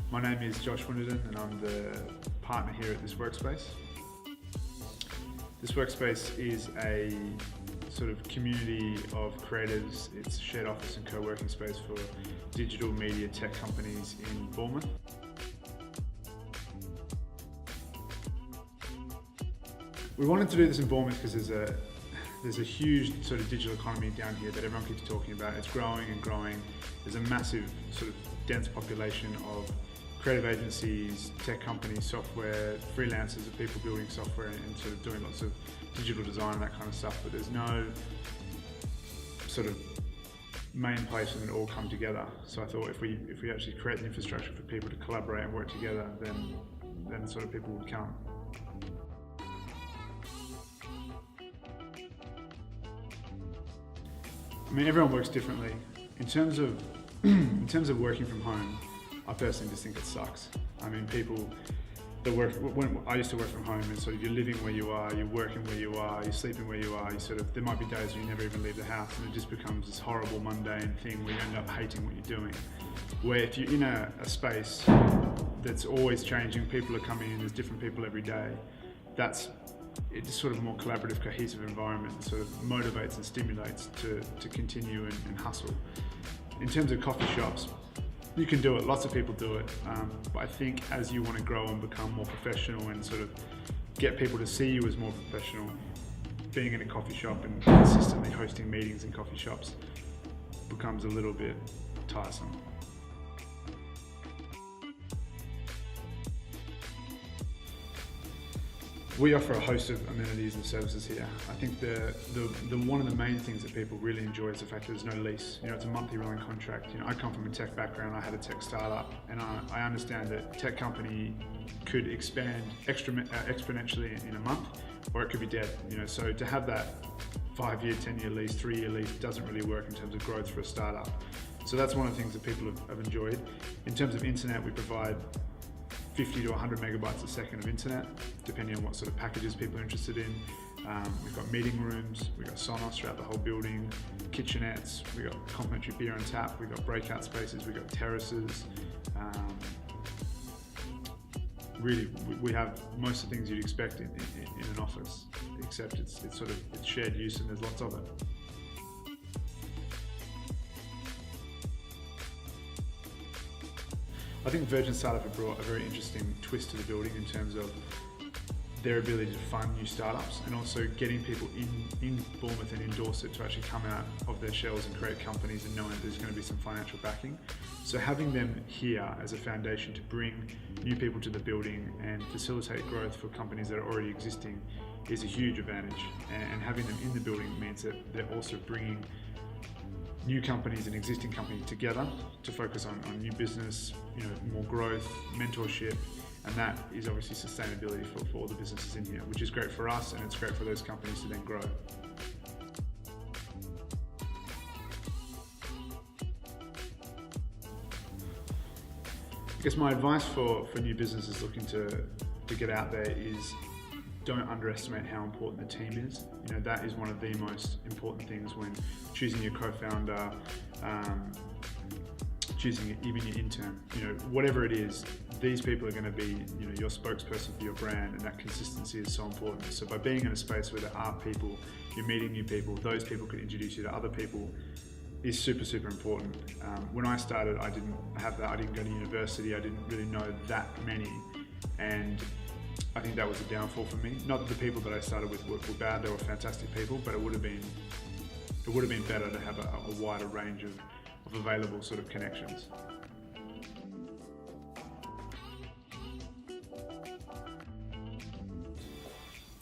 My name is Josh Winterton and I'm the partner here at this Workspace. This Workspace is a sort of community of creatives. It's a shared office and co-working space for digital media tech companies in Bournemouth. We wanted to do this in Bournemouth because there's a huge sort of digital economy down here that everyone keeps talking about. It's growing and growing. There's a massive sort of dense population of creative agencies, tech companies, software, freelancers, of people building software and sort of doing lots of digital design and that kind of stuff, but there's no sort of main place where it all come together. So I thought if we actually create the infrastructure for people to collaborate and work together, then sort of people would come. I mean, everyone works differently. In terms of working from home, I personally just think it sucks. I mean, people that work, when I used to work from home, and sort of you're living where you are, you're working where you are, you're sleeping where you are, there might be days where you never even leave the house and it just becomes this horrible mundane thing where you end up hating what you're doing. Where if you're in a space that's always changing, people are coming in, there's different people every day, it's sort of a more collaborative, cohesive environment and sort of motivates and stimulates to continue and hustle. In terms of coffee shops, you can do it, lots of people do it, but I think as you want to grow and become more professional and sort of get people to see you as more professional, being in a coffee shop and consistently hosting meetings in coffee shops becomes a little bit tiresome. We offer a host of amenities and services here. I think one of the main things that people really enjoy is the fact that there's no lease. You know, it's a monthly rolling contract. You know, I come from a tech background, I had a tech startup, and I understand that a tech company could expand exponentially in a month, or it could be dead. You know, so to have that 5-year, 10-year lease, 3-year lease doesn't really work in terms of growth for a startup. So that's one of the things that people have enjoyed. In terms of internet, we provide 50 to 100 megabytes a second of internet, depending on what sort of packages people are interested in. We've got meeting rooms, we've got Sonos throughout the whole building, kitchenettes, we've got complimentary beer on tap, we've got breakout spaces, we've got terraces. Really, we have most of the things you'd expect in an office, except it's shared use and there's lots of it. I think Virgin Startup have brought a very interesting twist to the building in terms of their ability to fund new startups and also getting people in Bournemouth and in Dorset to actually come out of their shells and create companies and knowing that there's going to be some financial backing. So having them here as a foundation to bring new people to the building and facilitate growth for companies that are already existing is a huge advantage. And having them in the building means that they're also bringing new companies and existing companies together to focus on new business, you know, more growth, mentorship, and that is obviously sustainability for all the businesses in here, which is great for us and it's great for those companies to then grow. I guess my advice for new businesses looking to get out there is don't underestimate how important the team is. You know, that is one of the most important things when choosing your co-founder, choosing even your intern. You know, whatever it is, these people are going to be, you know, your spokesperson for your brand, and that consistency is so important. So by being in a space where there are people, you're meeting new people, those people can introduce you to other people, is super, super important. When I started, I didn't have that. I didn't go to university. I didn't really know that many, and I think that was a downfall for me. Not that the people that I started with were bad, they were fantastic people, but it would have been better to have a wider range of available sort of connections.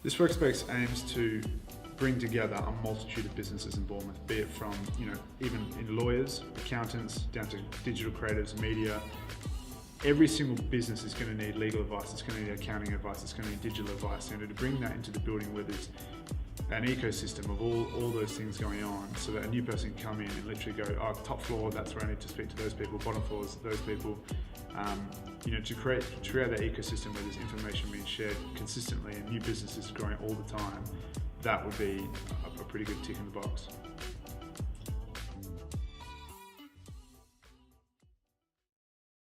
This Workspace aims to bring together a multitude of businesses in Bournemouth, be it from, you know, even in lawyers, accountants, down to digital creatives, media. Every single business is going to need legal advice, it's going to need accounting advice, it's going to need digital advice. And to bring that into the building where there's an ecosystem of all those things going on, so that a new person can come in and literally go, oh, top floor, that's where I need to speak to those people, bottom floors, those people. To create that ecosystem where there's information being shared consistently and new businesses growing all the time, that would be a pretty good tick in the box.